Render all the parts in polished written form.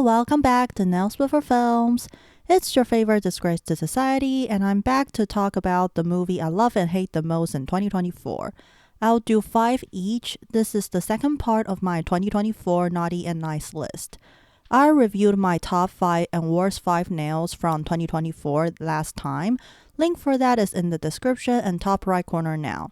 welcome back to Nails Before Films. It's your favorite disgrace to society, and I'm back to talk about the movie I love and hate the most in 2024. I'll do 5 each. This is the second part of my 2024 Naughty and Nice list. I reviewed my top 5 and worst 5 nails from 2024 last time. Link for that is in the description and top right corner now.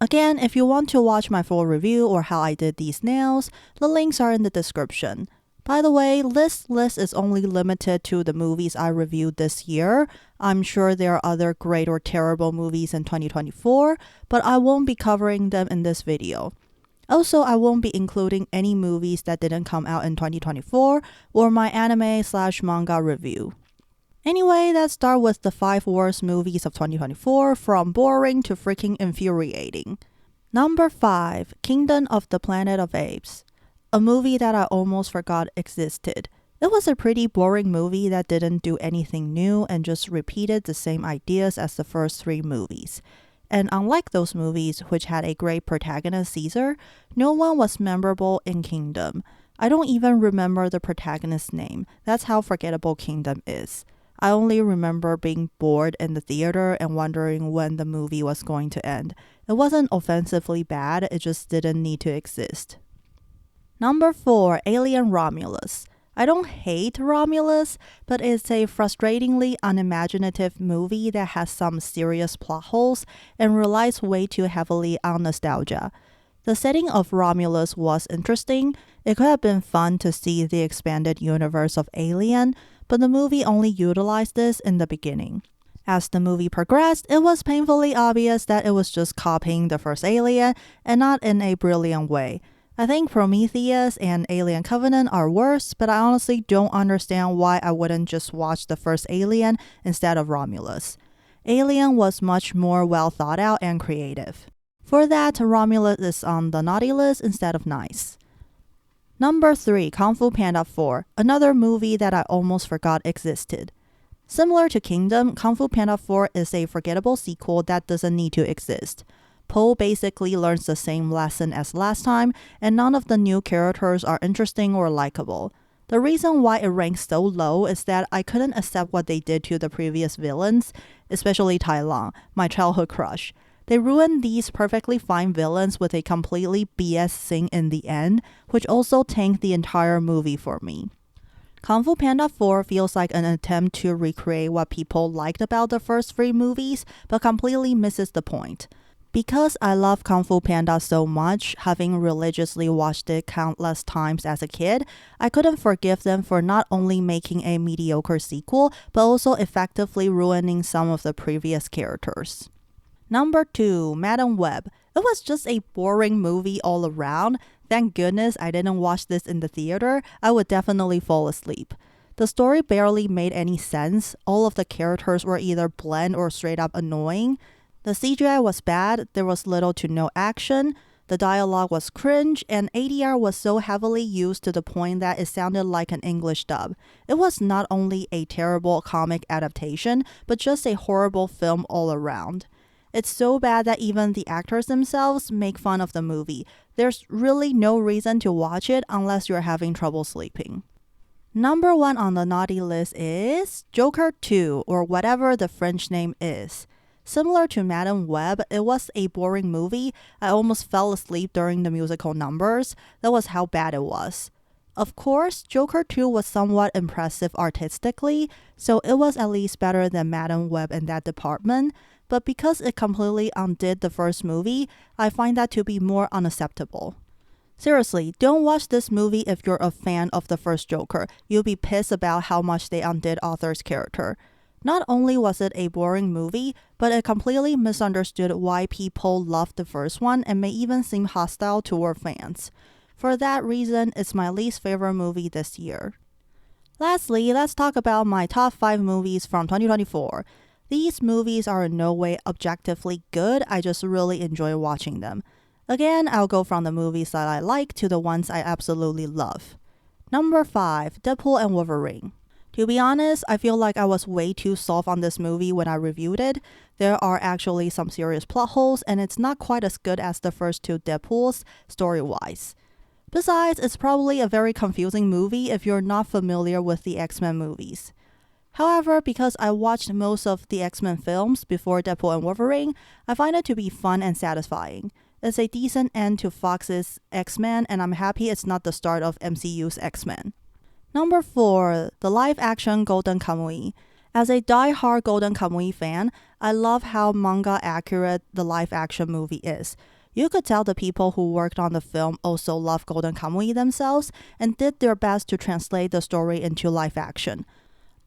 Again, if you want to watch my full review or how I did these nails, the links are in the description. By the way, this list is only limited to the movies I reviewed this year. I'm sure there are other great or terrible movies in 2024, but I won't be covering them in this video. Also, I won't be including any movies that didn't come out in 2024 or my anime/manga review. Anyway, let's start with the 5 worst movies of 2024, from boring to freaking infuriating. Number 5, Kingdom of the Planet of Apes. A movie that I almost forgot existed. It was a pretty boring movie that didn't do anything new and just repeated the same ideas as the first 3 movies. And unlike those movies, which had a great protagonist Caesar, no one was memorable in Kingdom. I don't even remember the protagonist's name. That's how forgettable Kingdom is. I only remember being bored in the theater and wondering when the movie was going to end. It wasn't offensively bad, it just didn't need to exist. Number 4, Alien Romulus. I don't hate Romulus, but it's a frustratingly unimaginative movie that has some serious plot holes and relies way too heavily on nostalgia. The setting of Romulus was interesting. It could have been fun to see the expanded universe of Alien, but the movie only utilized this in the beginning. As the movie progressed, it was painfully obvious that it was just copying the first Alien and not in a brilliant way. I think Prometheus and Alien Covenant are worse, but I honestly don't understand why I wouldn't just watch the first Alien instead of Romulus. Alien was much more well thought out and creative. For that, Romulus is on the naughty list instead of nice. Number 3, Kung Fu Panda 4, another movie that I almost forgot existed. Similar to Kingdom, Kung Fu Panda 4 is a forgettable sequel that doesn't need to exist. Po basically learns the same lesson as last time, and none of the new characters are interesting or likable. The reason why it ranks so low is that I couldn't accept what they did to the previous villains, especially Tai Lung, my childhood crush. They ruined these perfectly fine villains with a completely BS scene in the end, which also tanked the entire movie for me. Kung Fu Panda 4 feels like an attempt to recreate what people liked about the first 3 movies, but completely misses the point. Because I love Kung Fu Panda so much, having religiously watched it countless times as a kid, I couldn't forgive them for not only making a mediocre sequel, but also effectively ruining some of the previous characters. Number 2, Madame Web. It was just a boring movie all around. Thank goodness I didn't watch this in the theater. I would definitely fall asleep. The story barely made any sense. All of the characters were either bland or straight up annoying. The CGI was bad, there was little to no action, the dialogue was cringe, and ADR was so heavily used to the point that it sounded like an English dub. It was not only a terrible comic adaptation, but just a horrible film all around. It's so bad that even the actors themselves make fun of the movie. There's really no reason to watch it unless you're having trouble sleeping. Number 1 on the naughty list is Joker 2, or whatever the French name is. Similar to Madame Web, it was a boring movie. I almost fell asleep during the musical numbers. That was how bad it was. Of course, Joker 2 was somewhat impressive artistically, so it was at least better than Madame Web in that department, but because it completely undid the first movie, I find that to be more unacceptable. Seriously, don't watch this movie if you're a fan of the first Joker. You'll be pissed about how much they undid Arthur's character. Not only was it a boring movie, but it completely misunderstood why people loved the first one and may even seem hostile toward fans. For that reason, it's my least favorite movie this year. Lastly, let's talk about my top 5 movies from 2024. These movies are in no way objectively good, I just really enjoy watching them. Again, I'll go from the movies that I like to the ones I absolutely love. Number 5, Deadpool and Wolverine. To be honest, I feel like I was way too soft on this movie when I reviewed it. There are actually some serious plot holes, and it's not quite as good as the first 2 Deadpools, story-wise. Besides, it's probably a very confusing movie if you're not familiar with the X-Men movies. However, because I watched most of the X-Men films before Deadpool and Wolverine, I find it to be fun and satisfying. It's a decent end to Fox's X-Men, and I'm happy it's not the start of MCU's X-Men. Number 4, the live-action Golden Kamuy. As a die-hard Golden Kamuy fan, I love how manga accurate the live-action movie is. You could tell the people who worked on the film also love Golden Kamuy themselves and did their best to translate the story into live action.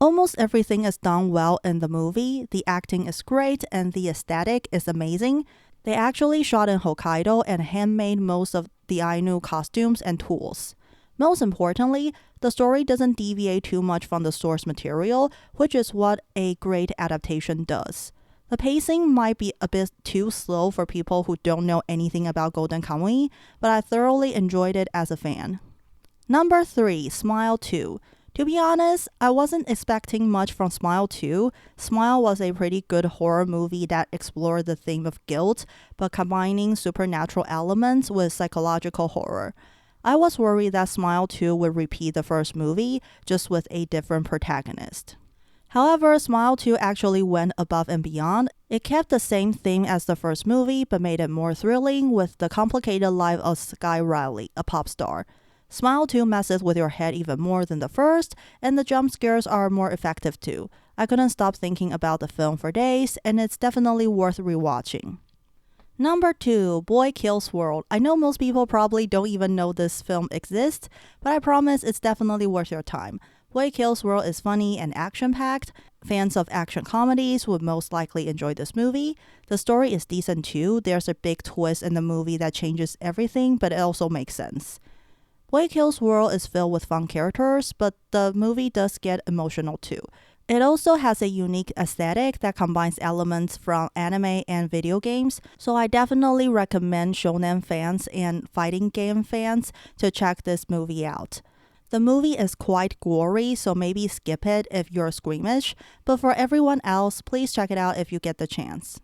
Almost everything is done well in the movie, the acting is great, and the aesthetic is amazing. They actually shot in Hokkaido and handmade most of the Ainu costumes and tools. Most importantly, the story doesn't deviate too much from the source material, which is what a great adaptation does. The pacing might be a bit too slow for people who don't know anything about Golden Kamuy, but I thoroughly enjoyed it as a fan. Number 3, Smile 2. To be honest, I wasn't expecting much from Smile 2. Smile was a pretty good horror movie that explored the theme of guilt, but combining supernatural elements with psychological horror. I was worried that Smile 2 would repeat the first movie, just with a different protagonist. However, Smile 2 actually went above and beyond. It kept the same theme as the first movie, but made it more thrilling with the complicated life of Sky Riley, a pop star. Smile 2 messes with your head even more than the first, and the jump scares are more effective too. I couldn't stop thinking about the film for days, and it's definitely worth rewatching. Number 2, Boy Kills World. I know most people probably don't even know this film exists, but I promise it's definitely worth your time. Boy Kills World is funny and action-packed. Fans of action comedies would most likely enjoy this movie. The story is decent too. There's a big twist in the movie that changes everything, but it also makes sense. Boy Kills World is filled with fun characters, but the movie does get emotional too. It also has a unique aesthetic that combines elements from anime and video games, so I definitely recommend shonen fans and fighting game fans to check this movie out. The movie is quite gory, so maybe skip it if you're squeamish, but for everyone else, please check it out if you get the chance.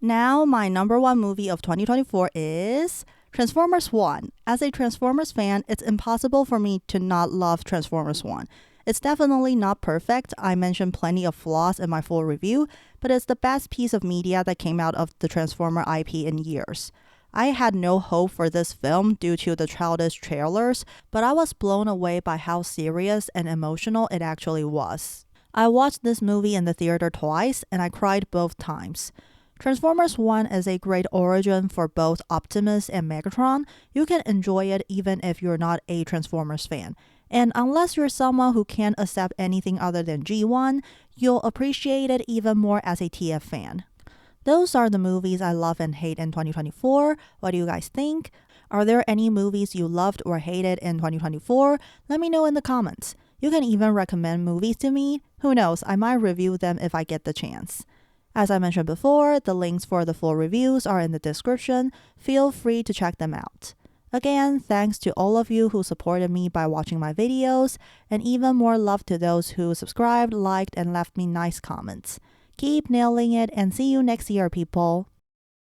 Now, my number 1 movie of 2024 is Transformers 1. As a Transformers fan, it's impossible for me to not love Transformers 1. It's definitely not perfect. I mentioned plenty of flaws in my full review, but it's the best piece of media that came out of the Transformer IP in years. I had no hope for this film due to the childish trailers, but I was blown away by how serious and emotional it actually was. I watched this movie in the theater twice, and I cried both times. Transformers 1 is a great origin for both Optimus and Megatron. You can enjoy it even if you're not a Transformers fan. And unless you're someone who can't accept anything other than G1, you'll appreciate it even more as a TF fan. Those are the movies I love and hate in 2024. What do you guys think? Are there any movies you loved or hated in 2024? Let me know in the comments. You can even recommend movies to me. Who knows, I might review them if I get the chance. As I mentioned before, the links for the full reviews are in the description. Feel free to check them out. Again, thanks to all of you who supported me by watching my videos, and even more love to those who subscribed, liked, and left me nice comments. Keep nailing it and see you next year, people.